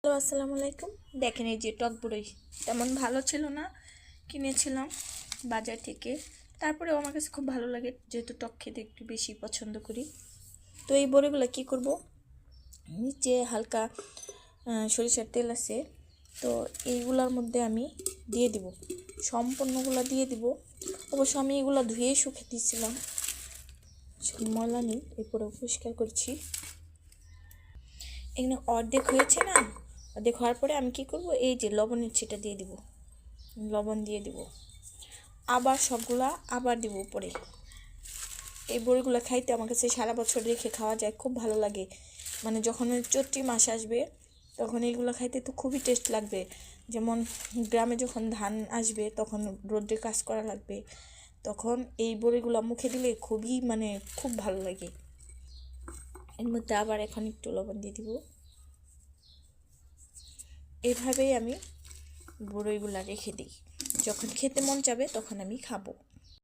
Hello, আসসালামু আলাইকুম। দেখেন এই যে টক বড়ই তেমন ভালো ছিল না, কিনেছিলাম বাজার থেকে। তারপরেও আমার কাছে খুব ভালো লাগে, যেহেতু টক খেতে একটু বেশি পছন্দ করি। তো এই বড়িগুলো কী করব, নিচে হালকা সরিষার তেল আছে, তো এইগুলোর মধ্যে আমি দিয়ে দিব, সম্পূর্ণগুলো দিয়ে দিব। অবশ্য আমি এগুলো ধুয়ে শুকিয়ে দিয়েছিলাম, ময়লা নেই, এরপরে পরিষ্কার করছি। এখানে অর্ধেক হয়েছে না, অর্ধেক হওয়ার পরে আমি কি করব, এই যে লবণের ছিটা দিয়ে দিব, লবণ দিয়ে দিব, আবার সবগুলা আবার দিব উপরে। এই বড়িগুলো খাইতে আমার কাছে সারা বছর রেখে খাওয়া যায়, খুব ভালো লাগে। মানে যখন চৈত্র মাস আসবে তখন এইগুলো খাইতে তো খুবই টেস্ট লাগবে। যেমন গ্রামে যখন ধান আসবে তখন রোদ্রে কাজ করা লাগবে, তখন এই বড়িগুলো মুখে দিলে খুবই মানে খুব ভালো লাগে। এর মধ্যে আবার এখন একটু লবণ দিয়ে দিব। এভাবেই আমি বড়ইগুলো রেখে দিই, যখন খেতে মন যাবে তখন আমি খাবো।